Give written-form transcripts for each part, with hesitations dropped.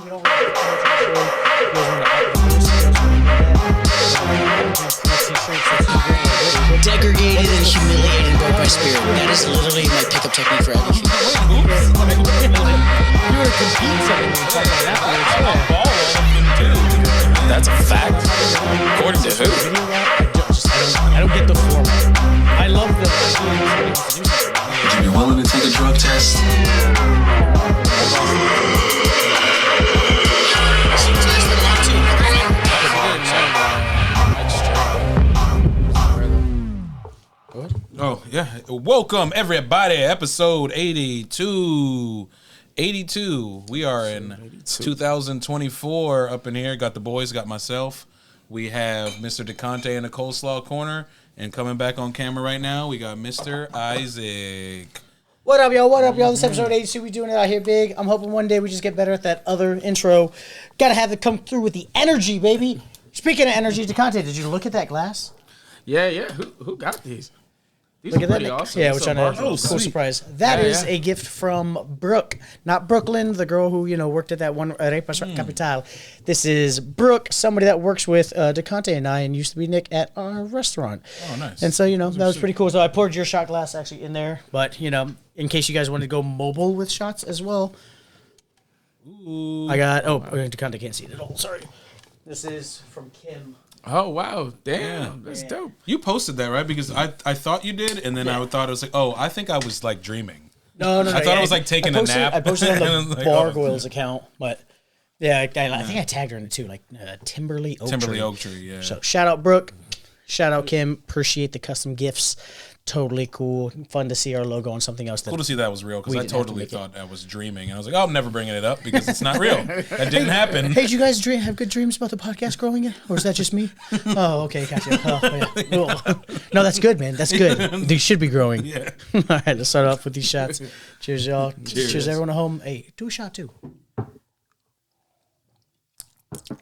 we don't really promote the show. You guys want to advertise? Degraded and humiliated and broke my spirit. That is literally my pickup technique for everything. You were competing something when we talked about it afterwards. That's a fact. According to who? I don't get the format. I love the. Would you be willing to take a drug test? Oh, yeah. Welcome, everybody. Episode 82. 82. We are in 2024 up in here. Got the boys, got myself. We have Mr. DeConte in the coleslaw corner. And coming back on camera right now, we got Mr. Isaac. What up, y'all? What up, y'all? This episode 82. We doing it out here big. I'm hoping one day we just get better at that other intro. Gotta have it come through with the energy, baby. Speaking of energy, DeConte, did you look at that glass? Yeah. Who got these? These Look are at that. pretty awesome. Yeah, These which are I know. Bargoyles. Cool surprise. That is a gift from Brooke, not Brooklyn, the girl who worked at that one Arepa Capital. This is Brooke, somebody that works with DeConte and I, and used to be Nick at our restaurant. Oh, nice. And so that was pretty cool. So I poured your shot glass actually in there, but in case you guys wanted to go mobile with shots as well. Ooh. I got. DeConte can't see it at all. Sorry. This is from Kim. Oh, wow. Damn. That's dope. You posted that, right? Because I thought you did, and then I thought it was like, oh, I think I was like dreaming. No. I thought it was like taking a nap. I posted on the Bargoyles account, but I think I tagged her in it too, like Timberly Oak Tree, yeah. So shout out Brooke, shout out Kim. Appreciate the custom gifts. Totally cool. Fun to see our logo on something else. Cool to see that was real, because I totally thought I was dreaming. And I was like, oh, I'm never bringing it up because it's not real. That didn't happen. Hey, did you guys have good dreams about the podcast growing it? Or is that just me? Oh, okay, gotcha. Oh, yeah. Cool. No, that's good, man. That's good. They should be growing. Yeah. All right, let's start off with these shots. Cheers, y'all. Cheers everyone at home. Hey, do a shot, too.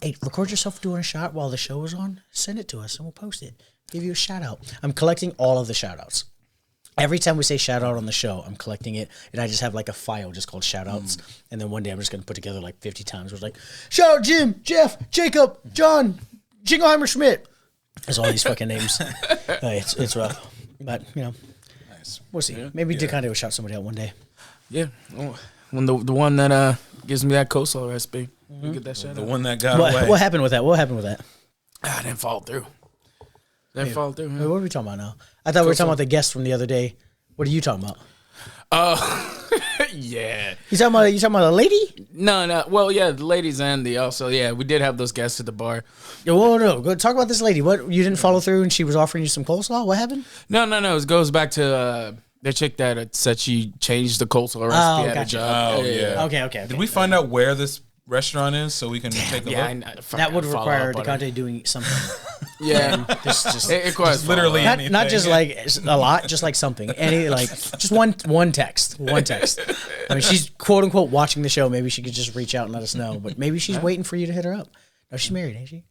Hey, record yourself doing a shot while the show is on. Send it to us, and we'll post it. Give you a shout out. I'm collecting all of the shout outs. Every time we say shout out on the show, I'm collecting it, and I just have like a file just called shout outs. And then one day I'm just going to put together like 50 times where it's like, shout out Jim, Jeff, Jacob, John, Jingleheimer Schmidt. There's all these fucking names. It's rough. But, Nice. We'll see. Maybe DeConte will shout somebody out one day. Yeah. When the one that gives me that coleslaw recipe. You get that shout out. The one that got away. What happened with that? I didn't follow through. Wait, what are we talking about now? I thought we were talking about the guest from the other day. What are you talking about? Yeah. You talking about a lady? No. Well, yeah, the ladies and we did have those guests at the bar. No. Go talk about this lady. What, you didn't follow through and she was offering you some coleslaw? What happened? No. It goes back to the chick that said she changed the coleslaw recipe at a job. Oh, yeah. Okay. Did we find out where this restaurant is so we can take a look? That would require DeConte doing something. Yeah, it requires literally anything. Not just like a lot, just like something. Just one text. I mean, she's quote unquote watching the show. Maybe she could just reach out and let us know. But maybe she's waiting for you to hit her up. No, she's married, ain't she?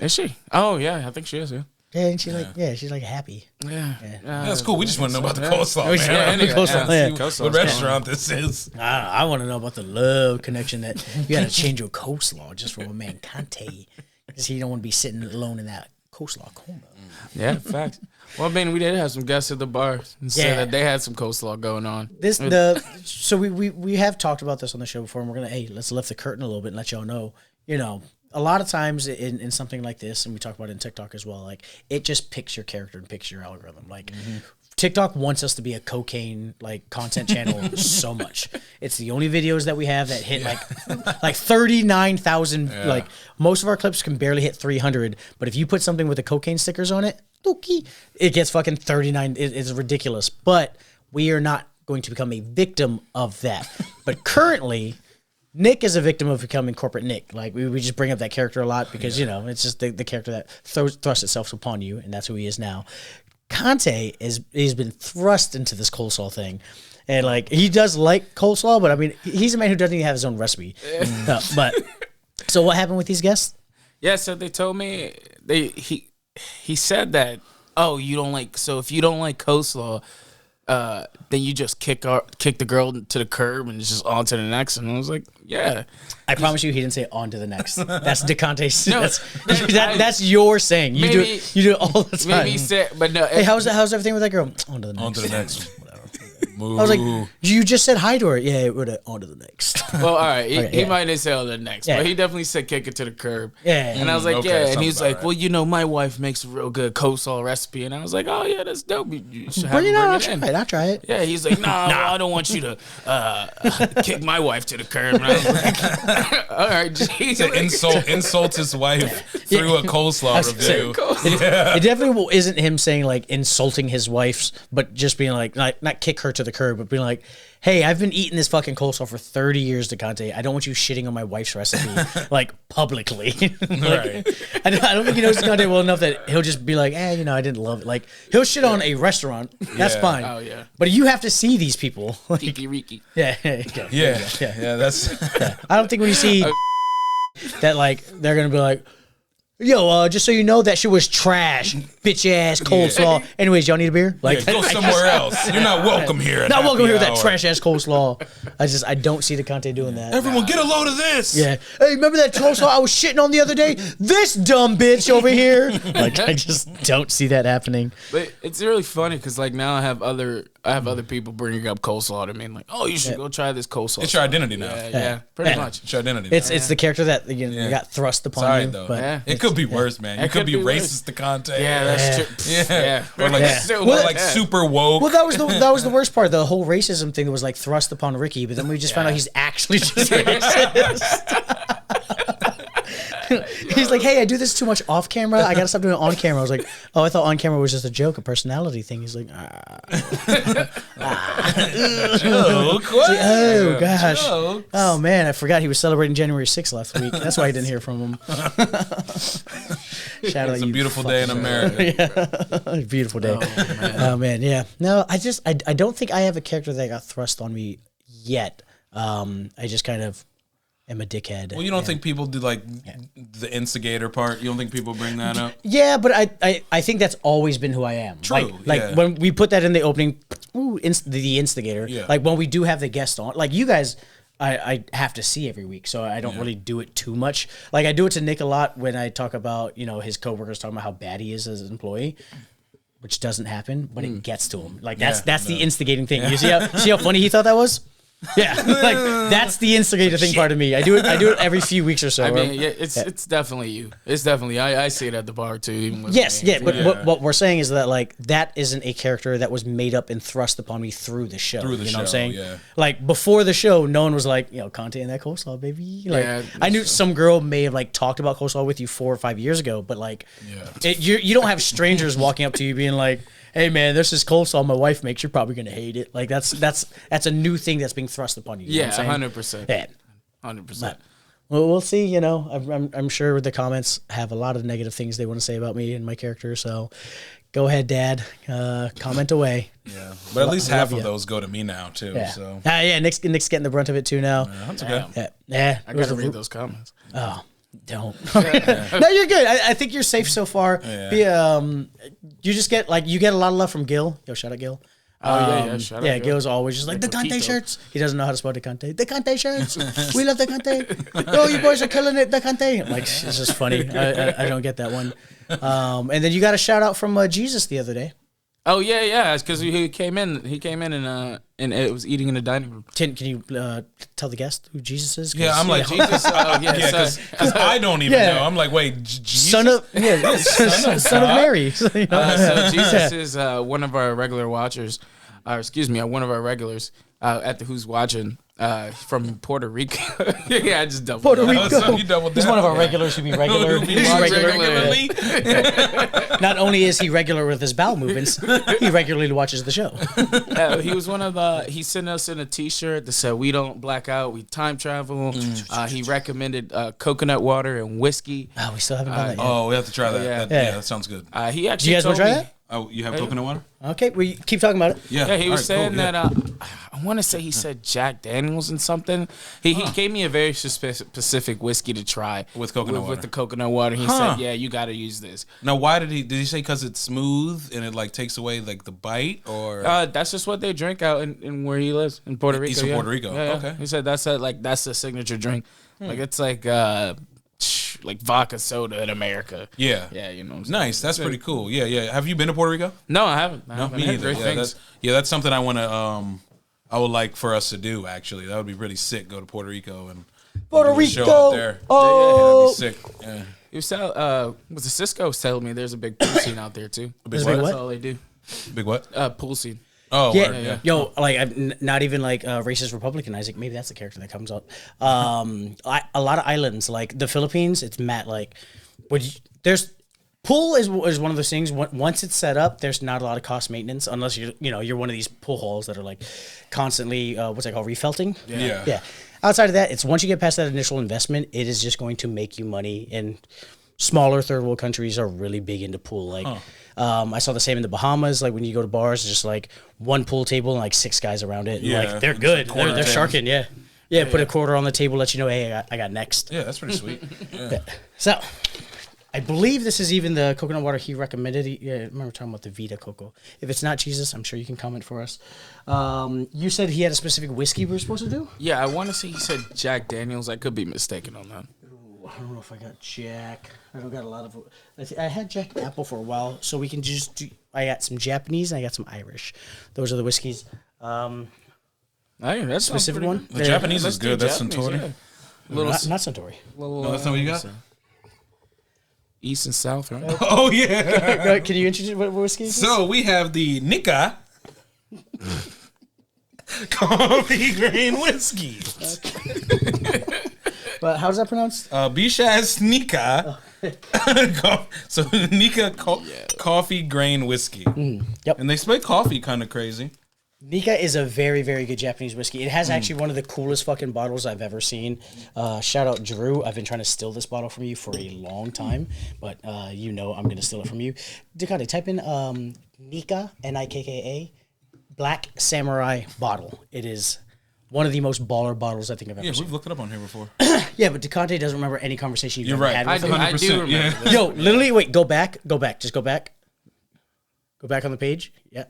Is she? Oh yeah, I think she is. Yeah. Yeah, and she's like happy. Yeah. That's cool. We just want to know about the coleslaw, man. Coleslaw. What restaurant this is. I want to know about the love connection that you got to change your coleslaw just for a man Conte. Because he don't want to be sitting alone in that coleslaw corner. Yeah, facts. Well, I mean, we did have some guests at the bar and said that they had some coleslaw going on. So we have talked about this on the show before, and we're gonna let's lift the curtain a little bit and let y'all know. A lot of times in something like this, and we talk about it in TikTok as well, like it just picks your character and picks your algorithm. Like TikTok wants us to be a cocaine like content channel so much. It's the only videos that we have that hit like 39,000. Yeah. Like most of our clips can barely hit 300, but if you put something with the cocaine stickers on it, it gets fucking 39. It's ridiculous. But we are not going to become a victim of that. But currently, Nick is a victim of becoming corporate Nick. Like we just bring up that character a lot because it's just the character that thrusts itself upon you, and that's who he is now. Conte he's been thrust into this coleslaw thing, and like he does like coleslaw, but I mean he's a man who doesn't even have his own recipe. But so what happened with these guests? Yeah, so they told me he said that if you don't like coleslaw, then you just kick the girl to the curb and it's just on to the next. And I was like, yeah. I promise you, he didn't say on to the next. That's DeConte's. No, that's your saying. You do it all the time. Maybe he said, but no. Hey, how's everything with that girl? On to the next. On to the next. I was like, you just said hi to her. Yeah, we're on to the next. Well, all right. He yeah. might have said on to the next, but he definitely said kick it to the curb. Yeah. And I was like, okay, and he's like, right. well, you know, my wife makes a real good coleslaw recipe. And I was like, oh, yeah, that's dope. You should have Bring it him on. bring it in. I'll try it. Yeah, he's like, nah, I don't want you to kick my wife to the curb. And I was like, all right, geez. Insult his wife through a coleslaw review. It definitely isn't him saying like insulting his wife's, but just being like, not kick her to the curb, but being like, hey, I've been eating this fucking coleslaw for 30 years, DeConte. I don't want you shitting on my wife's recipe, like, publicly. Right. I don't think he knows DeConte well enough that he'll just be like, I didn't love it. Like, he'll shit on a restaurant. That's fine. Oh, yeah. But you have to see these people. Like, Kiki Riki. yeah. That's I don't think when you see that, like, they're going to be like, yo, just so you know, that shit was trash, bitch ass coleslaw. Anyways, y'all need a beer? Like, go somewhere else. You're not welcome here. at not welcome happy here with that hour. trash ass coleslaw. I don't see DeConte doing that. Everyone, get a load of this. Yeah. Hey, remember that coleslaw I was shitting on the other day? This dumb bitch over here. Like, I just don't see that happening. But it's really funny because like now I have other people bringing up coleslaw to me and like, oh, you should go try this coleslaw. It's your identity now. Yeah, pretty much. It's your identity. Now. It's the character that you got thrust upon Sorry you. though. But It could be worse, man. You could be racist to content. Yeah, that's true. Yeah. Or like Yeah. super woke. well, that was the worst part. The whole racism thing that was like thrust upon Ricky, but then we just found out he's actually just racist. He's like, hey, I do this too much off camera. I gotta stop doing it on camera. I was like, oh, I thought on camera was just a joke, a personality thing. He's like, oh gosh, oh man, I forgot he was celebrating January 6th last week. That's why I didn't hear from him. Shout out, It's a you beautiful day in America. beautiful day. Oh man, yeah. No, I don't think I have a character that got thrust on me yet. I just kind of am a dickhead. Well, you don't think people do like the instigator part? You don't think people bring that up? Yeah, but I think that's always been who I am. True, Like yeah. when we put that in the opening, the instigator. Yeah. Like when we do have the guest on, like you guys, I have to see every week, so I don't really do it too much. Like I do it to Nick a lot when I talk about his coworkers talking about how bad he is as an employee. Which doesn't happen, but it gets to him. Like that's the instigating thing. You see how funny he thought that was? Yeah, like that's the instigator thing part of me. I do it every few weeks or so. I mean, yeah, it's definitely you. It's definitely I see it at the bar too. Even with Yes, me. yeah, but what we're saying is that like that isn't a character that was made up and thrust upon me through the show. Through the you know what I'm show, saying? yeah. Like before the show, no one was like, Conte and that coleslaw, baby. Like Yeah, I knew some girl may have like talked about coleslaw with you 4 or 5 years ago, but like you don't have strangers walking up to you being like, hey man, this is coleslaw my wife makes. You're probably gonna hate it. Like that's a new thing that's being thrust upon you. You know Yeah, what I'm saying? 100%. Yeah. 100%. Well, we'll see. I'm sure the comments have a lot of negative things they want to say about me and my character. So, go ahead, Dad. Comment away. Yeah, but at least half love of ya. those go to me now too. Yeah. So Yeah. Nick's getting the brunt of it too now. that's okay. Yeah. I gotta read those comments. Oh, don't. No, you're good. I think you're safe so far. Yeah. You just get you get a lot of love from Gil. Yo, shout out Gil. Oh shout out, Gil. Gil's always just like the Conte Poquito. shirts. He doesn't know how to spell the Conte. The Conte shirts. We love the Conte. Oh, you boys are killing it. The Conte. Like it's just funny. I don't get that one. And then you got a shout out from Jesus the other day. Oh yeah, it's because he came in and it was eating in the dining room. Can you tell the guest who Jesus is? Yeah, I'm like Jesus, because I don't even Yeah. know. I'm like, wait, Jesus? son of son of Mary. So, so Jesus is one of our regular watchers, one of our regulars at the Who's Watching from Puerto Rico. Yeah, I just doubled Puerto down. Rico. So you doubled He's down. one of our regulars who be regular. Who be He's watching regular. regularly? Not only is he regular with his bowel movements, he regularly watches the show. He was one of the. He sent us in a T-shirt that said, "We don't black out. We time travel." He recommended coconut water and whiskey. Oh, we still haven't done that yet. Oh, we have to try that. Yeah. That sounds good. He actually. Do you guys want told to try me- Oh, you have coconut water? Okay, we keep talking about it. Yeah, he was All right, saying that. I want to say he said Jack Daniels and something. He gave me a very specific whiskey to try With coconut water. With the coconut water. He said, "Yeah, you got to use this." Now, why did he say because it's smooth and it like takes away like the bite or? That's just what they drink out in where he lives in Puerto Rico. He's from Puerto Rico. Yeah, yeah. Okay. He said that's the signature drink. Like it's like vodka soda in America. Yeah. Yeah, you know. Nice. That's pretty cool. Yeah, yeah. Have you been to Puerto Rico? No, I haven't. No, me either. Great things. That's something I want to. I would like for us to do. Actually, that would be really sick. Go to Puerto Rico and Puerto do a show Rico. out there. Oh, Yeah, that'd be sick. Yeah. You was the Cisco was telling me there's a big pool scene out there too. big what? That's What? all they do. Big what? Pool scene. Oh, yeah, word, yo, like not even like racist Republican Isaac. Maybe that's the character that comes up. A lot of islands, like the Philippines, it's Matt. Like, there's pool is one of those things. Once it's set up, there's not a lot of cost maintenance unless you're one of these pool halls that are like constantly what's it called, refelting. Yeah. Outside of that, it's once you get past that initial investment, it is just going to make you money. And smaller third world countries are really big into pool. Like, I saw the same in the Bahamas. Like when you go to bars, it's just like one pool table and like 6 guys around it. And Yeah. like they're good. Quarter They're tables. sharking. Yeah. Yeah. Put a quarter on the table, let you know, hey, I got next. Yeah, that's pretty sweet. Yeah. So, I believe this is even the coconut water he recommended. I remember talking about the Vita Coco. If it's not Jesus, I'm sure you can comment for us. You said he had a specific whiskey we were supposed to do? Yeah, I want to say he said Jack Daniels. I could be mistaken on that. I don't know if I got Jack. I don't got a lot of. I had Jack Apple for a while, so we can just do. I got some Japanese and I got some Irish. Those are the whiskeys. Hey, that's Specific one? The Japanese Let's is do good. That's Japanese, Suntory. yeah. Little, Not Suntory. little, No, that's not what you got? East and South, right? Oh yeah. Can you introduce what whiskey? Is this? So we have the Nika coffee grain whiskey. But how's that pronounced? Bishaz Nika. So Nika coffee grain whiskey. Yep. And they spell coffee kind of crazy. Nika is a very, very good Japanese whiskey. It has actually one of the coolest fucking bottles I've ever seen. Shout out Drew. I've been trying to steal this bottle from you for a long time, but I'm going to steal it from you. Ducati, type in Nika, Nikka, Black Samurai bottle. It is one of the most baller bottles I think I've ever Yeah, seen. we've looked it up on here before. Yeah, but Ducati doesn't remember any conversation you've You're ever right. had with him. I do 100%, remember yeah. this. Yo, literally, wait, go back, just go back. Go back on the page. Yeah.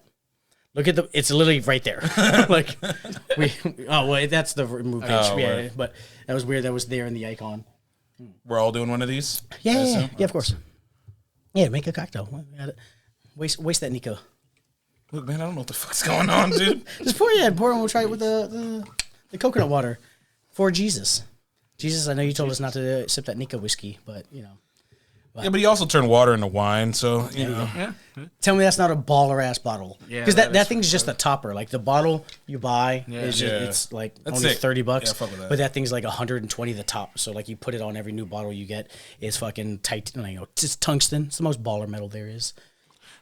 Look at it's literally right there. Like, that's the remove page. Oh, yeah, right. but that was weird. That was there in the icon. We're all doing one of these? Yeah, of course. Yeah, make a cocktail. Waste that, Nico. Look, man, I don't know what the fuck's going on, dude. Just pour and we'll try it with the coconut water for Jesus. Jesus, I know you told us not to sip that Nika whiskey, but Yeah, but he also turned water into wine, so you know. Yeah. tell me that's not a baller ass bottle. Yeah, because that that is thing's just a topper. Like the bottle you buy is Yeah. it's like That's only sick. $30, Yeah, fuck with that. but that thing's like 120 the top. So like you put it on every new bottle you get. It's fucking tight. It's tungsten. It's the most baller metal there is.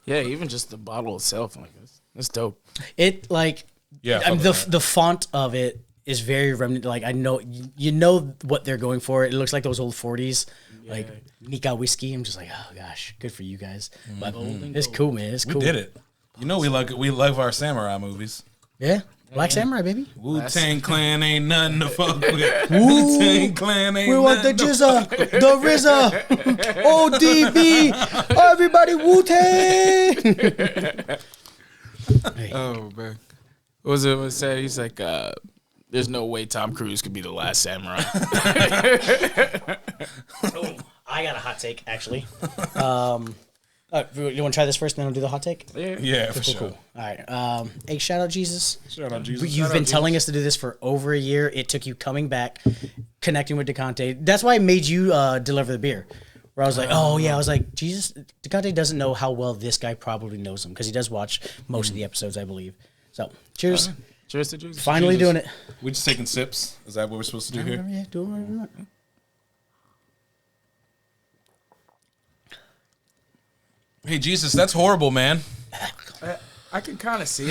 Yeah, even just the bottle itself, like that's dope. It like Yeah, I mean, fuck with that. the font of it is very remnant. Like I know you know what they're going for. It looks like those old 40s, like Nika whiskey. I'm just like, oh gosh, good for you guys. But it's cool, man. It's We cool. did it. You know we love our samurai movies. Yeah, Black Samurai, baby. Wu-Tang Clan ain't nothing to fuck with. Wu-Tang Clan ain't We want the nothing to Jizza, the RZA, ODB, everybody Wu Tang. Oh man, what was it? Was said? He's like, there's no way Tom Cruise could be the last samurai. I got a hot take, actually. You want to try this first, and then I'll do the hot take? Yeah, for sure. Cool. All right. Hey, shout out Jesus. Shout out Jesus. You've been telling us to do this for over a year. It took you coming back, connecting with DeConte. That's why I made you deliver the beer. Where I was like, oh yeah, I was like, Jesus, DeConte doesn't know how well this guy probably knows him because he does watch most of the episodes, I believe. So, cheers. Cheers to Jesus. Finally Jesus. doing it. We just taking sips. Is that what we're supposed to do here? Yeah, do whatever you want. Hey Jesus, that's horrible, man. I can kind of see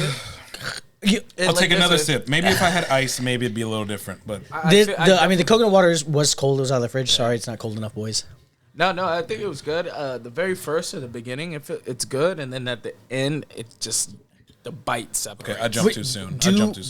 it. I'll take another sip. Maybe if I had ice, maybe it'd be a little different. But The coconut water was cold. It was out of the fridge. Sorry, it's not cold enough, boys. No, I think it was good. The very first at the beginning, it's good, and then at the end, it's just the bite separates. Okay, I jumped too soon.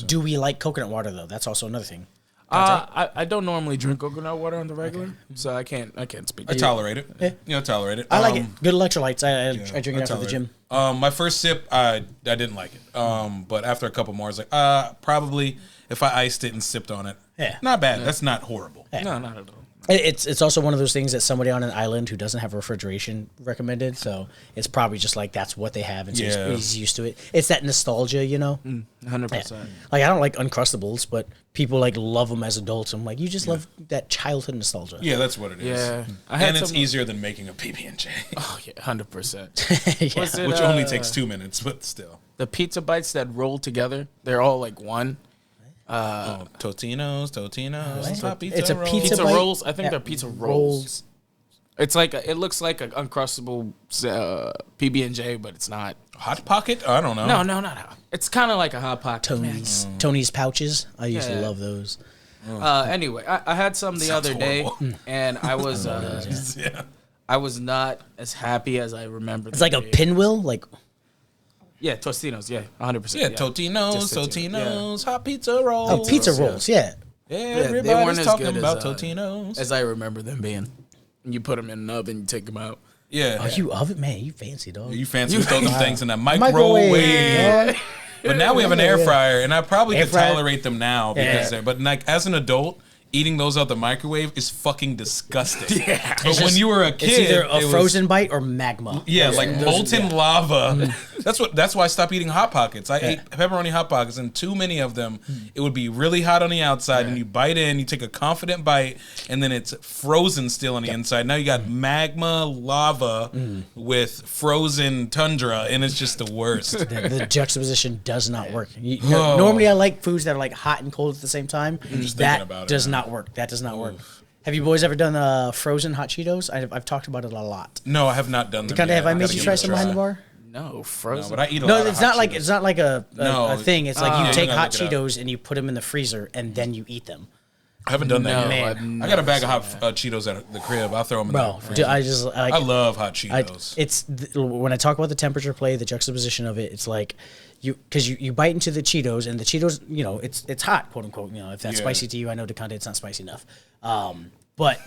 Do we like coconut water though? That's also another thing. I don't normally drink coconut water on the regular, so I can't speak. I tolerate it. Yeah. You know, tolerate it. I like it. Good electrolytes. I drink it after the gym. My first sip, I didn't like it. But after a couple more, I was like, probably if I iced it and sipped on it, not bad. That's not horrible. No, not at all. It's also one of those things that somebody on an island who doesn't have refrigeration recommended. So it's probably just like that's what they have, and so he's used to it. It's that nostalgia, you know. 100%. Like I don't like Uncrustables, but people like love them as adults. I'm like, you just love that childhood nostalgia. Yeah, that's what it is. Yeah, and it's easier than making a PB&J. Oh yeah, 100%. Which only takes 2 minutes, but still. The pizza bites that roll together, they're all like one. Totino's, hot pizza It's a rolls. pizza Pizza bite? rolls. I think they're pizza rolls. It's like it looks like an Uncrustable PB&J, but it's not. Hot Pocket? I don't know. No, not hot. It's kind of like a Hot Pocket. Tony's pouches. I used to Yeah. love those. Anyway, I had some the other day, and I was I was not as happy as I remember. It's like a pinwheel. Like Yeah, Tostinos. Yeah, 100%. Yeah, Totino's, hot pizza rolls. oh, pizza rolls. Yeah. they Everybody's weren't as talking good about as, Totino's. as I remember them being. You put them in an oven, you take them out. Yeah. Oh, you oven man. You fancy dog. You fancy throw them things in that microwave. But now we have an air fryer, and I probably Air could fryer. tolerate them now because they're. But like as an adult, eating those out the microwave is fucking disgusting. Yeah. But when you were a kid, It's either a it was- frozen bite or magma. Yeah, like molten lava. That's why I stopped eating Hot Pockets. I ate pepperoni Hot Pockets, and too many of them. It would be really hot on the outside, and you bite in, you take a confident bite, and then it's frozen still on the inside. Now you got magma lava with frozen tundra, and it's just the worst. The juxtaposition does not work. Normally, I like foods that are like hot and cold at the same time. just That thinking about it does now. not work. That does not work. Have you boys ever done frozen hot Cheetos? I've talked about it a lot. No, I have not done them. Kind of yet. have I I made gotta you give try it a some behind the bar? No, frozen. No, but I eat a No, lot it's of not hot like Cheetos. it's not like a thing. It's like you yeah, take you gotta hot look it up. Cheetos and you put them in the freezer and then you eat them. I haven't done that No, yet. I've I got a bag of hot Cheetos at the crib. I'll throw them in Bro, the dude, freezer. I love hot Cheetos. When I talk about the temperature play, the juxtaposition of it, it's like because you bite into the Cheetos and the Cheetos, you know, it's hot, quote unquote. You know, if that's spicy to you, I know DeConte, it's not spicy enough. But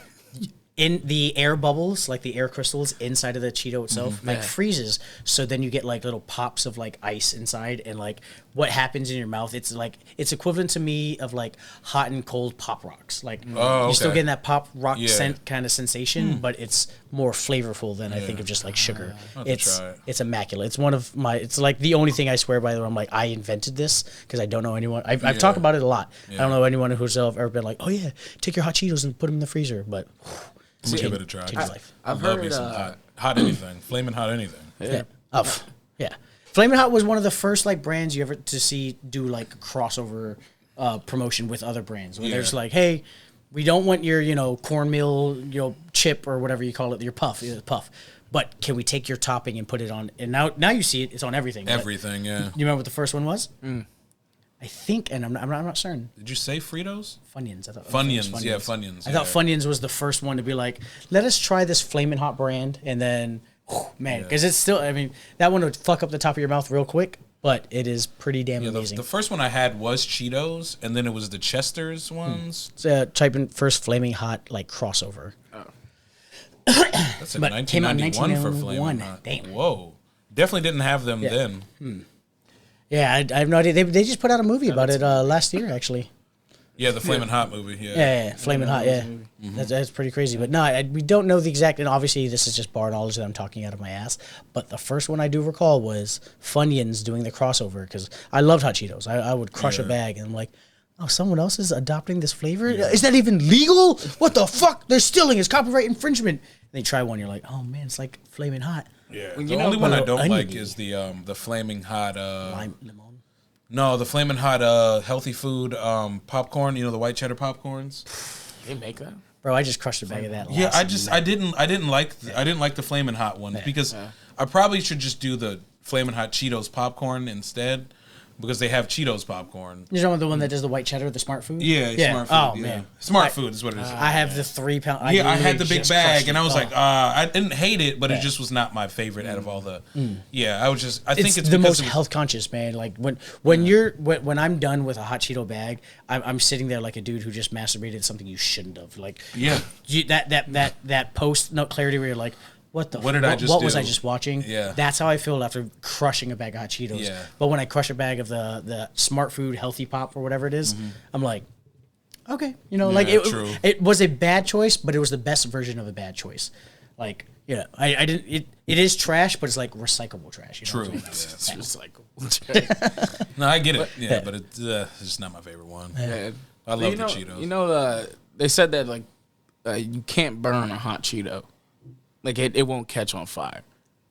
in the air bubbles, like the air crystals inside of the Cheeto itself, like freezes. So then you get like little pops of like ice inside, and like what happens in your mouth, it's like it's equivalent to me of like hot and cold Pop Rocks. Like you're still getting that Pop Rock scent kind of sensation, but it's more flavorful than I think of just like sugar. It's immaculate. It's one of my. It's like the only thing I swear by that I'm like I invented this because I don't know anyone. I've talked about it a lot. I don't know anyone who's ever been like, oh yeah, take your hot Cheetos and put them in the freezer, but. Give it a try. I've love heard me some hot anything, flaming hot anything. Yeah. Flamin' Hot was one of the first like brands you ever to see do like crossover promotion with other brands. Where there's like, hey, we don't want your cornmeal chip or whatever you call it, your puff, but can we take your topping and put it on? And now you see it; it's on everything. Everything, yeah. You remember what the first one was? I think, and I'm not certain. Did you say Fritos? Funyuns. I thought Funyuns, yeah, Funyuns. I thought Funyuns was the first one to be like, let us try this Flamin' Hot brand, and then, man, because it's still, I mean, that one would fuck up the top of your mouth real quick, but it is pretty damn amazing. The first one I had was Cheetos, and then it was the Chester's ones. So, type in first Flaming Hot like crossover. That's in But came out in 1991 for 1991. Flaming Hot. Damn. Whoa. Definitely didn't have them then. Yeah, I have no idea. They just put out a movie about it last year, actually. Yeah, the Flaming Hot movie. Yeah. Yeah, Flaming Hot. Yeah, that's pretty crazy. But no, we don't know the exact. And obviously, this is just bar knowledge that I'm talking out of my ass. But the first one I do recall was Funyuns doing the crossover because I loved hot Cheetos. I would crush a bag, and I'm like, oh, someone else is adopting this flavor. Is that even legal? What the fuck? They're stealing. It's copyright infringement. And then you try one, you're like, oh man, it's like Flaming Hot. Yeah. Well, The only one I don't onion. like is the Flaming Hot. Lime, lemon. No, the Flaming Hot healthy food popcorn. You know, the white cheddar popcorns. They make that? Bro, I just crushed a bag of that. Yeah, last I didn't like the Flamin' Hot ones because I probably should just do the Flamin' Hot Cheetos popcorn instead. because they have Cheetos popcorn. You're talking about the one that does the white cheddar, the smart food? Yeah, smart food. Oh, yeah. man. Smart food is what it is. I have the 3 pound. Yeah, I had the big bag, and I was like, like, I didn't hate it, but it just was not my favorite out of all the. Yeah, I think it's the most because health conscious, man. Like when I'm done with a hot Cheeto bag, I'm sitting there like a dude who just masturbated something you shouldn't have. Like, that post nut clarity where you're like, what did I just do? What was I just watching? Yeah. That's how I feel after crushing a bag of hot Cheetos. Yeah. But when I crush a bag of the Smart Food Healthy Pop or whatever it is, I'm like, okay, like true. it was a bad choice, but it was the best version of a bad choice. Like, I didn't. It is trash, but it's like recyclable trash. True. Yeah, it's recyclable. No, I get it. But it's just not my favorite one. Yeah. I love the Cheetos. They said that like you can't burn a hot Cheeto. Like it won't catch on fire.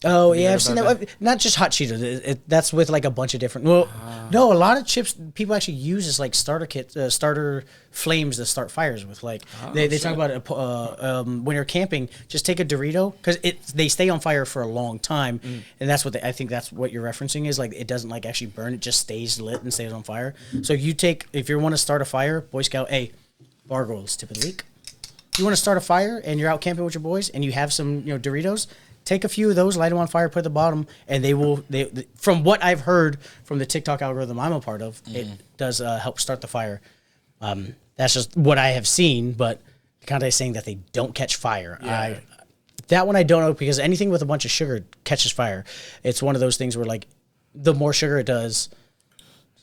Oh yeah, I've seen that. Not just hot Cheetos. That's with like a bunch of different. Well, no, a lot of chips people actually use as like starter kit, starter flames to start fires with. Like they talk about it when you're camping. Just take a Dorito because they stay on fire for a long time, and that's what I think that's what you're referencing is like it doesn't like actually burn. It just stays lit and stays on fire. So if you want to start a fire, Boy Scout, Bargoyles tip of the week. You want to start a fire and you're out camping with your boys and you have some Doritos. Take a few of those, light them on fire, put at the bottom, and they from what I've heard from the TikTok algorithm I'm a part of, it does help start the fire. That's just what I have seen, but Conte is saying that they don't catch fire. Yeah. That one I don't know because anything with a bunch of sugar catches fire. It's one of those things where like the more sugar it does.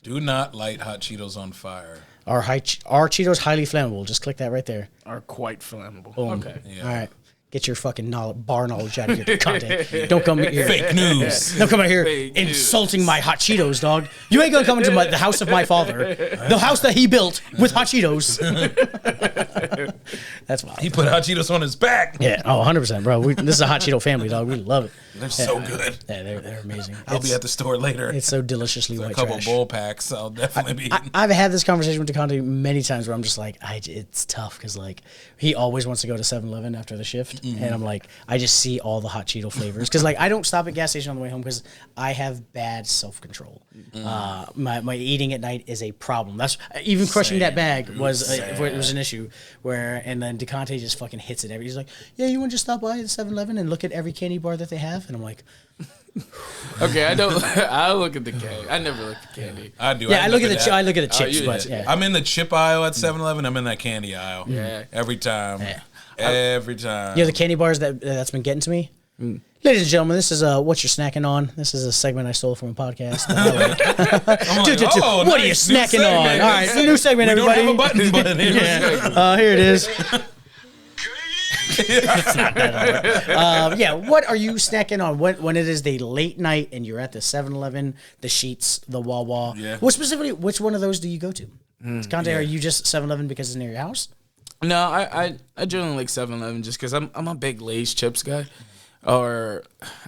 Do not light hot Cheetos on fire. Are Cheetos highly flammable? Just click that right there. Are quite flammable. Boom. Okay. Yeah. All right. Get your fucking bar knowledge out of here, Conte. Don't come here. Fake news. Don't come out here Fake insulting my hot Cheetos, dog. You ain't gonna come into the house of my father, the house that he built with hot Cheetos. That's wild. He put hot Cheetos on his back. Yeah, 100%, bro. This is a hot Cheeto family, dog. We love it. They're so good. Yeah, they're amazing. I'll be at the store later. It's so deliciously white a couple trash. bowl packs. I'll definitely be. I've had this conversation with DeConte many times where I'm just like, it's tough because like he always wants to go to 7-Eleven after the shift, and I'm like, I just see all the hot Cheeto flavors because like I don't stop at gas station on the way home because I have bad self control. My eating at night is a problem. That's even crushing that bag was an issue. And then DeConte just fucking hits it He's like, yeah, you want to just stop by the 7-Eleven and look at every candy bar that they have, and I'm like. Okay, I don't. I look at the candy. I never look at candy. I do. Yeah, I look at the chips, but yeah. I'm in the chip aisle at 7-Eleven. I'm in that candy aisle. Yeah. Every time. Yeah. Every time. You know the candy bars that's been getting to me? Ladies and gentlemen, this is what you're snacking on. This is a segment I stole from a podcast. What are you snacking on? All right, new segment, everybody. We don't have a button, but here it is. It's not that hard. What are you snacking on when it is the late night and you're at the 7-Eleven, the Sheetz, the Wawa? Yeah. Well, specifically, which one of those do you go to? Conte, are you just 7-Eleven because it's near your house? No, I generally like 7-Eleven just because I'm a big Lay's chips guy. Or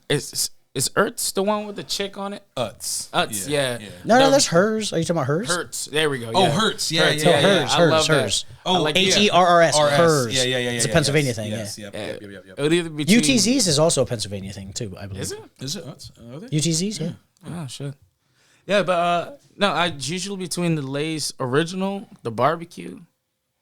is Ertz the one with the chick on it? Utz, yeah. No, that's hers. Are you talking about hers? Hertz. There we go. Oh, Yeah. Hertz. Yeah, Hertz. yeah, Hers. I love Hers. that. Oh, I like Herrs. Hers. Yeah. It's a Pennsylvania thing. Yes, Yeah. Yep. It would either be UTZs is also a Pennsylvania thing too, I believe. Is it? Is it Utz? Are they? UTZs, yeah. Oh shit. Yeah, but no, I usually between the Lay's original, the barbecue,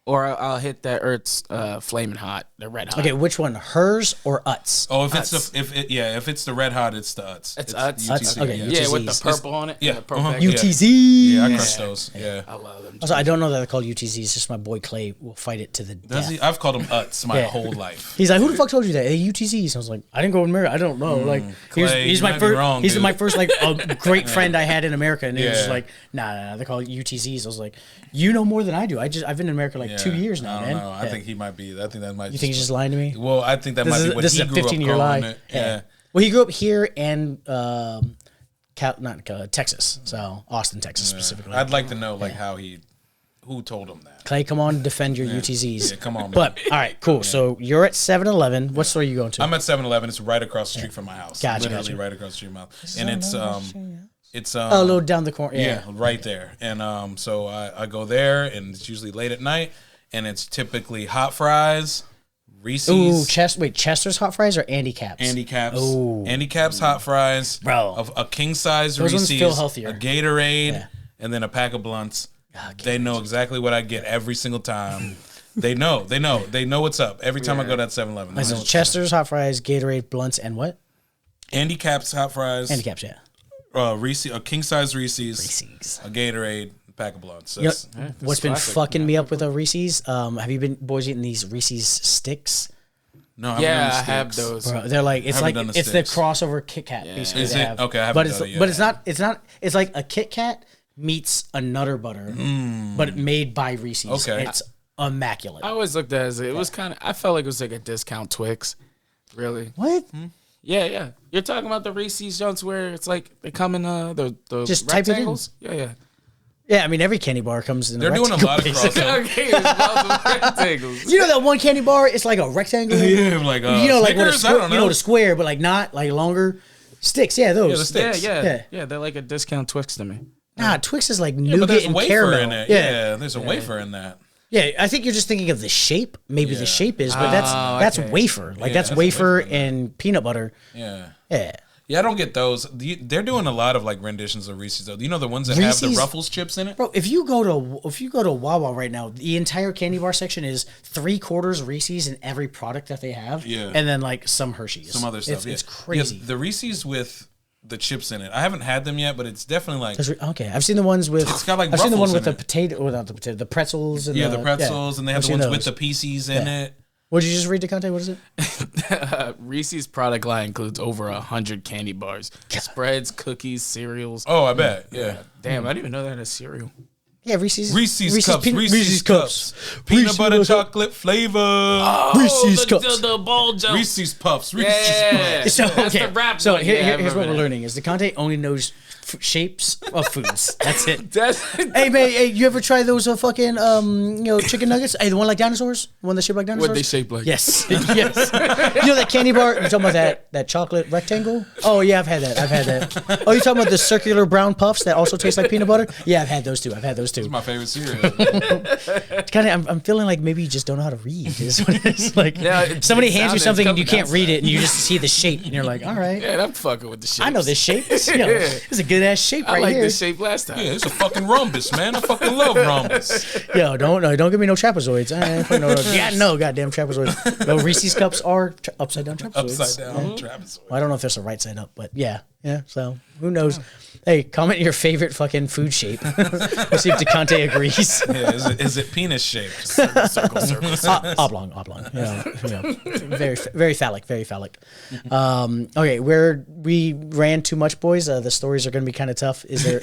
or I'll hit that Ertz flaming hot, the red hot. Okay, which one, hers or Utz? Oh, if it's the red hot, it's the Utz. It's Utz. Utz, okay. Yeah, with the UTZs. purple on it. Yeah, the purple uh-huh. UTZ. Yeah, I crush those. Yeah. I love them. Also, I don't know that they're called UTZs. Just my boy Clay will fight it to the Does death. he? I've called them Utz my Yeah. whole life. He's like, who the fuck told you that? Hey, UTZs. I was like, I didn't go in America. I don't know. Like, Clay, he's you my might be first. wrong, He's dude. my first like a great friend I had in America, and he was just Yeah. like, nah, they call it UTZs. I was like, you know more than I do. I've been in America like 2 years now, I don't man. know. I Yeah. think he might be. I think that might. You think he's just lying to me? Well, I think that This might is be what this he is a grew up 15-year calling lie. it. Yeah. Well, he grew up here and Texas, so Austin, Texas specifically. I'd like to know how who told him that. Clay, come on, defend your UTZs. Yeah, come on, man. But all right, cool. So you're at 7-Eleven. What store are you going to? I'm at 7-Eleven. It's right across the street from my house. Gotcha, Literally gotcha. right across the street from my house. And it's a little down the corner. yeah, right there. And so I go there, and it's usually late at night, and it's typically hot fries, Reese's. Chester's hot fries or Andy Caps? Andy Caps. Ooh. Andy Caps hot fries. Bro. A king size Those ones Reese's. feel healthier. A Gatorade. Yeah. And then a pack of blunts. Oh, They know exactly what I get every single time. They know what's up. Every time I go to that 7-Eleven. They know what's Chester's hot fries, Gatorade, blunts, and what? Andy Caps hot fries. Andy Caps, yeah. A king size Reese's. Reese's. A Gatorade, a pack of blunts. You know, That's- what's been classic. fucking me up with a Reese's? Have you been boys eating these Reese's sticks? no, I haven't Yeah, done the I have sticks. those. Bro, they're like it's haven't like done the it's the sticks. crossover Kit Kat basically. Is they it? have. Okay, I haven't but done it's it yet. but it's not it's like a Kit Kat meets a Nutter Butter, but made by Reese's. Okay. It's immaculate. I always looked at it as it was kind of. I felt like it was like a discount Twix. Really? What? Yeah. You're talking about the Reese's Junks where it's like they come in the Just type it in. rectangles. Yeah. Yeah, I mean every candy bar comes in. They're doing a lot of crossover. Okay, it's about the rectangles. You know that one candy bar? It's like a rectangle. Yeah, I'm like, you know, like what a Snickers? I don't square, you know, the square, but like not like longer sticks. Yeah, those. Yeah, the sticks. Yeah. They're like a discount Twix to me. Nah, Twix is like Yeah, but nougat there's and wafer caramel. in it. Yeah. Yeah, there's a wafer in that. Yeah, I think you're just thinking of the shape. Maybe Yeah. the shape is, but that's okay. wafer. Like Yeah, that's that's wafer wafer in and peanut butter. Yeah. Yeah. Yeah, I don't get those. They're doing a lot of like renditions of Reese's though. You know the ones that have Reese's- the Ruffles chips in it? Bro, if you go to Wawa right now, the entire candy bar section is 3/4 Reese's in every product that they have. Yeah. And then like some Hershey's. Some other stuff. It's Yeah. crazy. Yeah, the Reese's with the chips in it. I haven't had them yet, but it's definitely like Okay, I've seen the ones with. It's got, like, I've seen the one Ruffles with the in it. potato, well, not the potato, the pretzels and the pretzels, and they have I've the seen ones with those. the PCs in it. What did you just read, DeConte? What is it? Reese's product line includes over 100 candy bars, spreads, cookies, cereals. Oh, I bet. Yeah. Damn, I didn't even know that as cereal. Yeah, Reese's. Reese's cups. Reese's cups. Peanut Reese's butter cups. chocolate flavor. Reese's the, cups. The ball jump. Reese's puffs. Reese's Yeah. puffs. So That's okay, the rap so one. here, Yeah, I here's remember what we're that. learning: is DeConte only knows shapes of foods. That's it. That's Hey man, hey, you ever try those fucking chicken nuggets? Hey, the one like dinosaurs, the one that shape like dinosaurs. what they shape like. Yes, yes. You know that candy bar? You talking about that chocolate rectangle? Oh yeah, I've had that. Oh, you talking about the circular brown puffs that also taste like peanut butter? Yeah, I've had those too. It's my favorite cereal. Kind of, I'm feeling like maybe you just don't know how to read. Is what it is. Like Yeah, somebody it hands you sounded something and you coming can't read it, and you just see the shape, and you're like, all right, Yeah, I'm fucking with the shape. I know this shape. It's a good ass shape I right like here. this shape last time. Yeah, it's a fucking rhombus, man. I fucking love rhombus. Yo, don't give me no trapezoids. I ain't putting no goddamn trapezoids. No, Reese's cups are upside down trapezoids. Upside down trapezoid. Well, I don't know if there's a right side up, but yeah. So who knows? Hey, comment your favorite fucking food shape. Let's see if DeConte agrees. Yeah, is it penis shaped? Circle. Oblong. Very phallic. Okay, where we ran too much, boys. The stories are going to be kind of tough. Is there?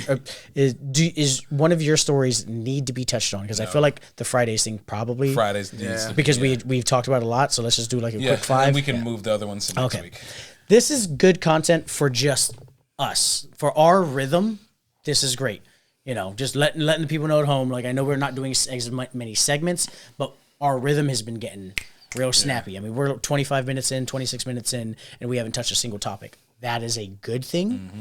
Is one of your stories need to be touched on? Because I feel like the Fridays thing probably Fridays needs to be, because we've talked about it a lot. So let's just do like a quick and five. then we can move the other ones to next week. This is good content for just us. For our rhythm, this is great. You know, just letting the people know at home. Like, I know we're not doing as many segments, but our rhythm has been getting real snappy. I mean, we're 25 minutes in, 26 minutes in, and we haven't touched a single topic. That is a good thing. Mm-hmm.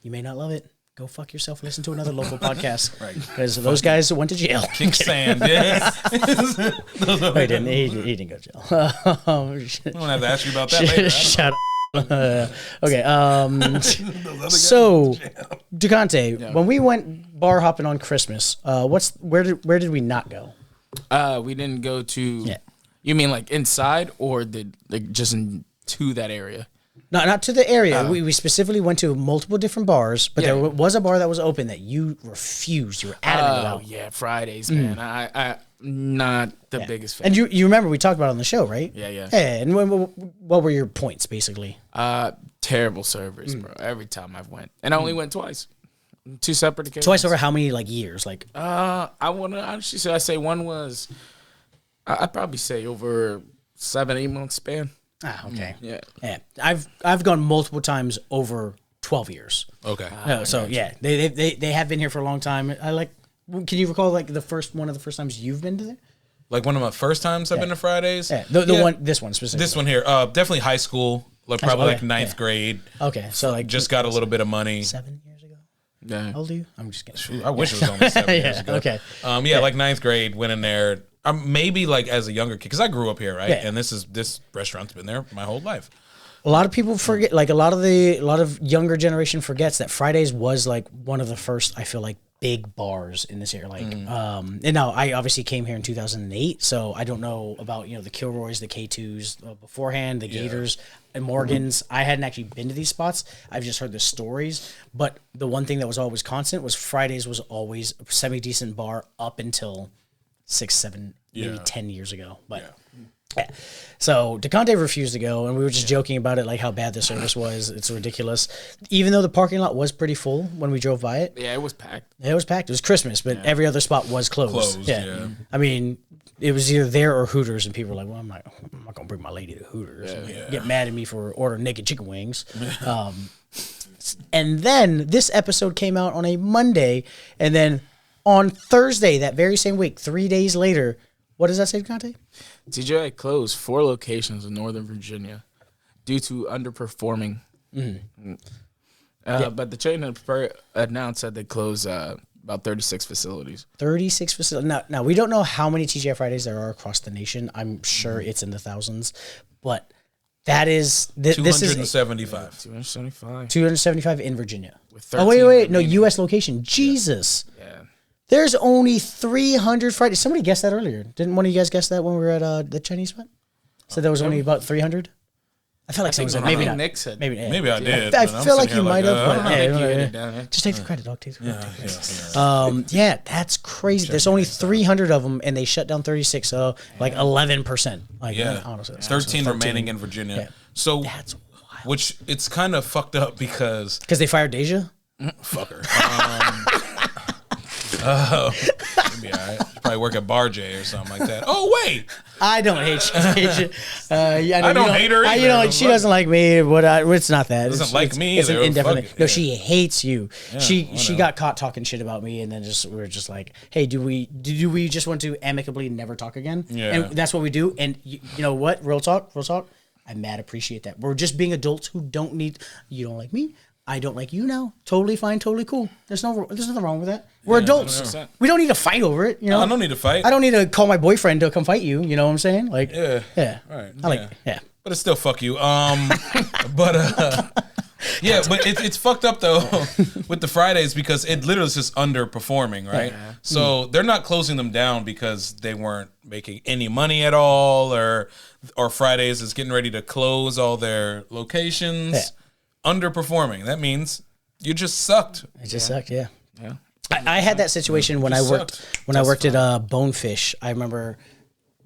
You may not love it. Go fuck yourself. Listen to another local podcast. Right. Because those guys went to jail. Kick sand, yeah. No, he didn't. He didn't go to jail. I don't have to ask you about that later. Shut up. Okay. So, DeConte, when we went bar hopping on Christmas, where did we not go? We didn't go to. Yeah. You mean like inside or just to that area? No, not to the area. We specifically went to multiple different bars, but Yeah. there was a bar that was open that you refused. You were adamant Oh about. yeah, Fridays, man. I not the biggest fan. And you remember we talked about it on the show, right? Yeah. Yeah. And what were your points, basically? Terrible servers, bro. Every time I've went, and I only went twice, 2 separate occasions. Twice over how many years? Like, I want to honestly say I say one was. I'd probably say over 7-8 months span. okay. Yeah. Yeah. I've gone multiple times over 12 years. Okay. So yeah, they have been here for a long time. Can you recall like one of the first times you've been to there? Like one of my first times I've been to Fridays. Yeah, this one specifically. This one here, definitely high school, like probably okay, like ninth grade. Okay, so like Just got a little bit of money. 7 years ago. Yeah. How old are you? I'm just kidding. I wish it was only 7 years ago. Okay. Like ninth grade, went in there. Maybe like as a younger kid, because I grew up here, right? Yeah. And this restaurant's been there my whole life. A lot of people forget, like a lot of younger generation forgets that Fridays was like one of the first, I feel like, big bars in this area. Like, and now I obviously came here in 2008, so I don't know about, the Kilroys, the K2s beforehand, the Gators and Morgans. I hadn't actually been to these spots. I've just heard the stories. But the one thing that was always constant was Fridays was always a semi-decent bar up until 6, 7, maybe 10 years ago. But yeah. So DeConte refused to go, and we were just joking about it, like how bad the service was. It's ridiculous. Even though the parking lot was pretty full when we drove by it. Yeah, it was packed. It was packed. It was Christmas, but every other spot was closed. Yeah. I mean, it was either there or Hooters, and people were like, well, I'm not going to bring my lady to Hooters. And get mad at me for ordering naked chicken wings. And then this episode came out on a Monday, and then on Thursday, that very same week, 3 days later, what does that say, DeConte? TGI closed 4 locations in Northern Virginia due to underperforming. But the chain announced that they closed about 36 facilities. 36 facilities. Now, we don't know how many TGI Fridays there are across the nation. I'm sure it's in the thousands, but that is... This is 275. 275 in Virginia. Oh, wait. No, U.S. location. Jesus. Yeah. There's only 300 Fridays. Somebody guessed that earlier. Didn't one of you guys guess that when we were at the Chinese spot? Said there was only about 300? I feel like someone said maybe not. Nick said. Maybe I did. I feel like you might have. Down. Just take the credit, dog. Take the credit. That's crazy. There's only 300 of them, and they shut down 36, so like 11%. Like, honestly, 13 remaining in Virginia. Yeah. So that's wild. Which it's kind of fucked up because they fired Deja. Fuck her. Maybe I probably work at Bar J or something like that. Oh wait, I don't hate you. I don't hate her either. She doesn't like me. It's not that. Doesn't like me. It's an indefinite. No, yeah. she hates you. Yeah, she got caught talking shit about me, and then we were just like, hey, do we just want to amicably never talk again? Yeah. And that's what we do. And you know what? Real talk. I mad appreciate that. We're just being adults who don't need. You don't like me. I don't like you now. Totally fine, totally cool. There's nothing wrong with that. We're adults. 100%. We don't need to fight over it. I don't need to fight. I don't need to call my boyfriend to come fight you. You know what I'm saying? Like, yeah. Right. But it's still fuck you. But it's fucked up though with the Fridays because it literally is just underperforming, right? Yeah. So they're not closing them down because they weren't making any money at all, or Fridays is getting ready to close all their locations. Yeah. Underperforming. That means you just sucked. It just sucked, yeah. I had that situation when I worked at Bonefish. I remember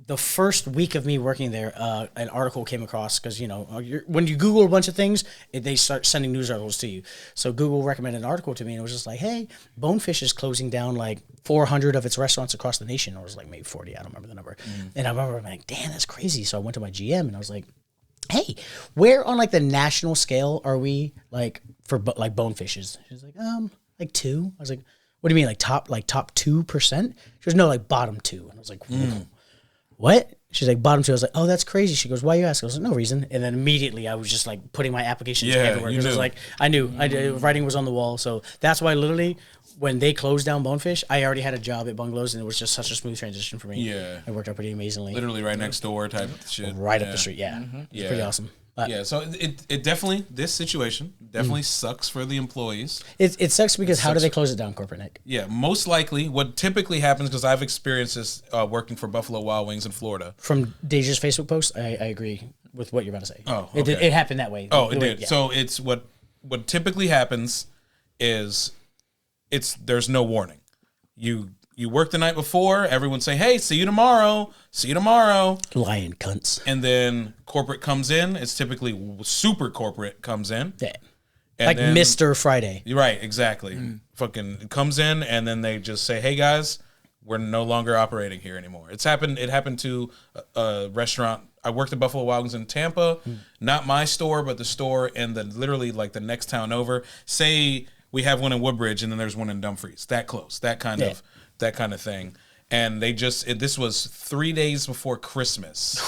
the first week of me working there, an article came across because when you Google a bunch of things, they start sending news articles to you. So Google recommended an article to me, and it was just like, "Hey, Bonefish is closing down like 400 of its restaurants across the nation." Or it was like maybe 40. I don't remember the number. And I remember being like, "Damn, that's crazy." So I went to my GM and I was like, hey, where on like the national scale are we like for like Bonefishes? She's like, like 2. I was like, what do you mean, like top 2%? She goes, no, like bottom 2. And I was like, what? She's like, bottom 2. I was like, oh, that's crazy. She goes, why you ask? I was like, no reason. And then immediately I was just like putting my applications everywhere because I was like, I knew writing was on the wall. So that's why literally when they closed down Bonefish, I already had a job at Bungalows, and it was just such a smooth transition for me. Yeah, it worked out pretty amazingly. Literally right next door type of shit. Right up the street. Yeah, it's pretty awesome. So it definitely, this situation definitely sucks for the employees. It sucks because how do they close it down, Corporate Nick? Yeah, most likely what typically happens, because I've experienced this working for Buffalo Wild Wings in Florida. From Deja's Facebook post, I agree with what you're about to say. Oh, okay. It happened that way. Oh, it did. Yeah. So it's what typically happens is there's no warning. You work the night before, everyone say, hey, see you tomorrow. Lying cunts. And then corporate comes in. It's typically super corporate comes in. Yeah. Like then, Mr. Friday. Right, exactly. Fucking comes in, and then they just say, hey guys, we're no longer operating here anymore. It happened to a restaurant. I worked at Buffalo Wild Wings in Tampa. Not my store, but the store in literally like the next town over. Say we have one in Woodbridge, and then there's one in Dumfries. That close. That kind of thing. And this was 3 days before Christmas.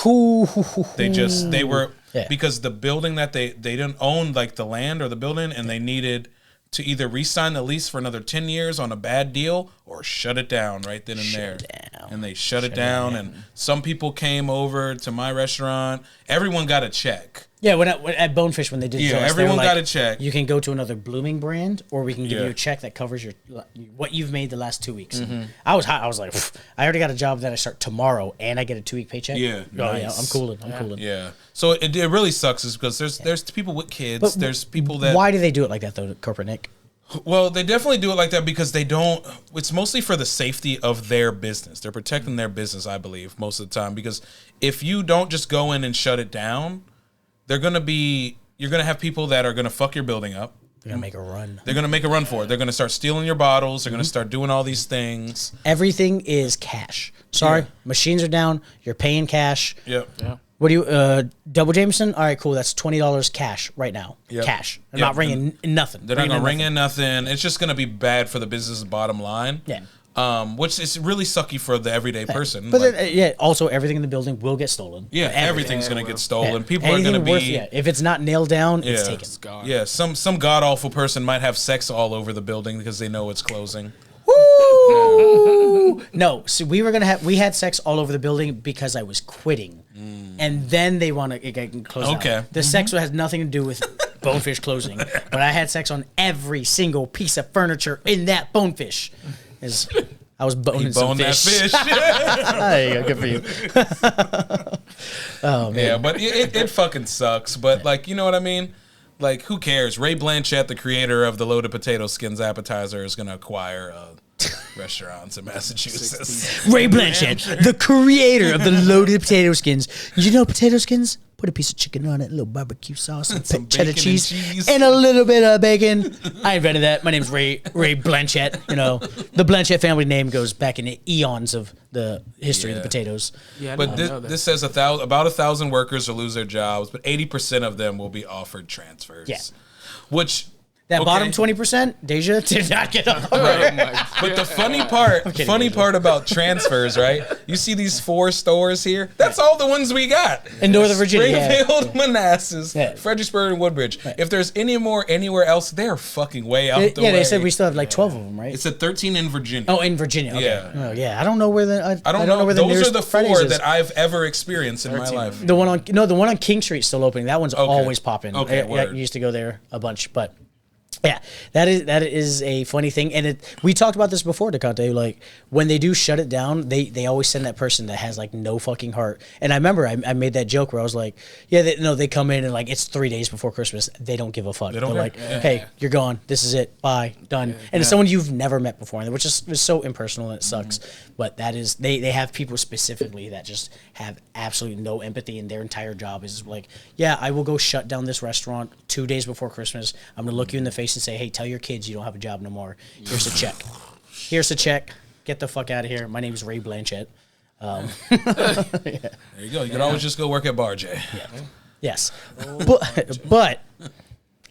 They were because the building that they didn't own like the land or the building, and they needed to either re-sign the lease for another 10 years on a bad deal or shut it down right then and there. And they shut it down. And some people came over to my restaurant. Everyone got a check. Yeah, when at Bonefish when they did, everyone got a check. You can go to another blooming brand, or we can give you a check that covers what you've made the last 2 weeks. I was hot. I was like, I already got a job that I start tomorrow, and I get a 2-week paycheck. Yeah, yeah, I'm cooling. I'm cooling. Yeah, so it really sucks, is because there's people with kids. But there's people that. Why do they do it like that though, corporate Nick? Well, they definitely do it like that because they don't. It's mostly for the safety of their business. They're protecting their business, I believe, most of the time. Because if you don't just go in and shut it down, you're gonna have people that are gonna fuck your building up. They're gonna make a run. They're gonna make a run for it. They're gonna start stealing your bottles. They're gonna start doing all these things. Everything is cash. Sorry, machines are down. You're paying cash. Yep. Yeah. What do you double Jameson? All right, cool. That's $20 cash right now. Yep. Cash. I'm Yep. not ringing nothing. They're not gonna ring in nothing. It's just gonna be bad for the business's bottom line. Yeah. Which is really sucky for the everyday person. But like, also everything in the building will get stolen. yeah, everything's gonna get stolen. Yeah. People Anything are gonna worth, be. if it's not nailed down, it's taken. It's gone. Yeah, some god awful person might have sex all over the building because they know it's closing. Woo! No, so we had sex all over the building because I was quitting, and then they want to close down. Okay. The sex has nothing to do with Bonefish closing, but I had sex on every single piece of furniture in that Bonefish. I was boning some Bone that fish. fish. There you go, good for you. Oh man. Yeah, but it fucking sucks. But like, you know what I mean? Like, who cares? Ray Blanchett, the creator of the loaded potato skins appetizer, is gonna acquire restaurants in Massachusetts. Ray Blanchett, the creator of the loaded potato skins. You know potato skins? Put a piece of chicken on it, a little barbecue sauce, and Some cheddar bacon cheese, and and a little bit of bacon. I invented that. My name's Ray Blanchett. You know, the Blanchett family name goes back in the eons of the history of the potatoes. Yeah, I But didn't know that. this says about 1,000 workers will lose their jobs, but 80% of them will be offered transfers. Yeah. Which That okay. bottom 20%, Deja did not get up. Oh my But the God. funny part about transfers, right? You see these 4 stores here? That's all the ones we got. In Northern Virginia, yeah. Springfield, Manassas, Yeah. Fredericksburg, and Woodbridge. If there's any more anywhere else, they're fucking way out the way. They said we still have like 12 of them, right? It's at 13 in Virginia. Oh, in Virginia. Okay. Yeah. Oh, yeah. I don't know where I don't know. where the Those are nearest the Freddy's 4 is. that I've ever experienced in my life. The one on King Street's still opening. That one's always popping. Okay, I word. used to go there a bunch, but yeah, that is a funny thing. And we talked about this before, DeConte. Like when they do shut it down, they always send that person that has like no fucking heart. And I remember I made that joke where I was like, yeah, they come in and like it's 3 days before Christmas. They don't give a fuck. They're care. like, hey, you're gone. This is it. Bye. Done. And it's someone you've never met before, which is so impersonal and it sucks. But that is they have people specifically that just have absolutely no empathy, and their entire job is like, yeah, I will go shut down this restaurant 2 days before Christmas. I'm gonna look you in the face and say, hey, tell your kids you don't have a job no more. Here's a check. Here's a check. Get the fuck out of here. My name's Ray Blanchett. There you go. You can always just go work at Bar J. Yes, but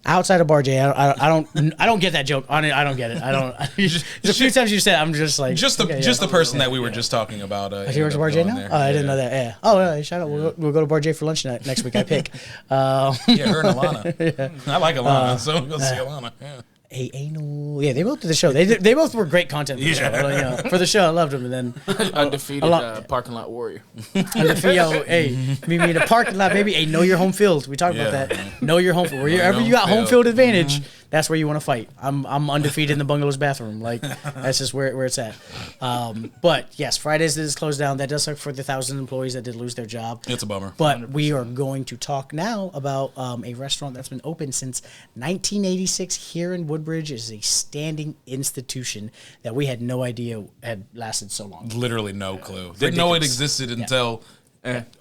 outside of Bar J, I don't get that joke. I don't get it. I don't. There's a few times you said it, I'm just like Just the person that we were just talking about. He works at Bar J now? Oh, I didn't know that. Yeah. Oh, yeah, shout out. We'll go to Bar J for lunch next week. I pick. Yeah, her and Alana. I like Alana, so we'll go see Alana. Yeah. A anal. Yeah, they both did the show. They both were great content for the show. Like, you know, for the show, I loved them. And then Undefeated parking lot warrior. hey, meet me in the parking lot, baby. Hey, know your home field. We talked about that. Know your home field. Wherever you got home field advantage, that's where you want to fight. I'm undefeated in the bungalow's bathroom. Like that's just where it's at. But yes, Fridays is closed down. That does suck for the 1,000 employees that did lose their job. It's a bummer. But we are going to talk now about a restaurant that's been open since 1986 here in Woodbridge. Is a standing institution that we had no idea had lasted so long. Literally no clue. Didn't know it existed until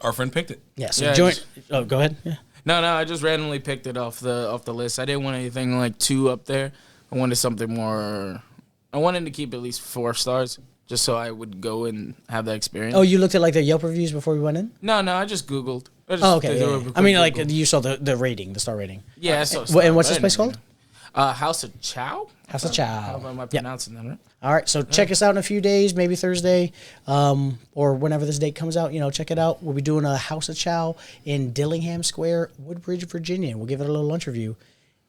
our friend picked it. Yeah. So Yeah, go ahead. Yeah. No, I just randomly picked it off the list. I didn't want anything like 2 up there. I wanted something more. I wanted to keep at least 4 stars, just so I would go and have that experience. Oh, you looked at like the Yelp reviews before we went in? No, I just Googled. Okay. Yeah. I mean, like you saw the rating, the star rating. Yeah. So And what's this place called? House of Chow. House of Chow. How am I pronouncing that? Right? All right, so check us out in a few days, maybe Thursday, or whenever this date comes out. You know, check it out. We'll be doing a House of Chow in Dillingham Square, Woodbridge, Virginia. We'll give it a little lunch review.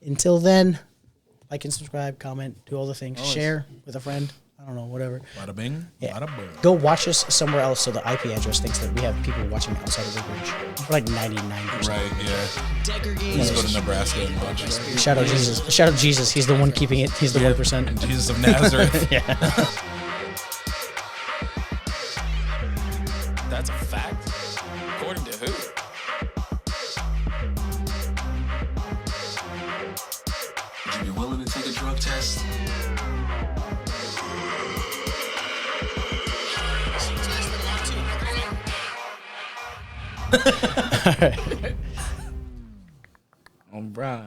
Until then, Like and subscribe, comment, do all the things. Share with a friend. I don't know, whatever. Bada bing, Yeah. bada boom. Go watch us somewhere else so the IP address thinks that we have people watching outside of the bridge. We're like 99%. Right, yeah. Let's go to Nebraska and watch it. Shout out Jesus. Shout out Jesus. He's the one keeping it. He's the 1%. Jesus of Nazareth. That's a fact. According to who? Would you be willing to take a drug test? On Brian.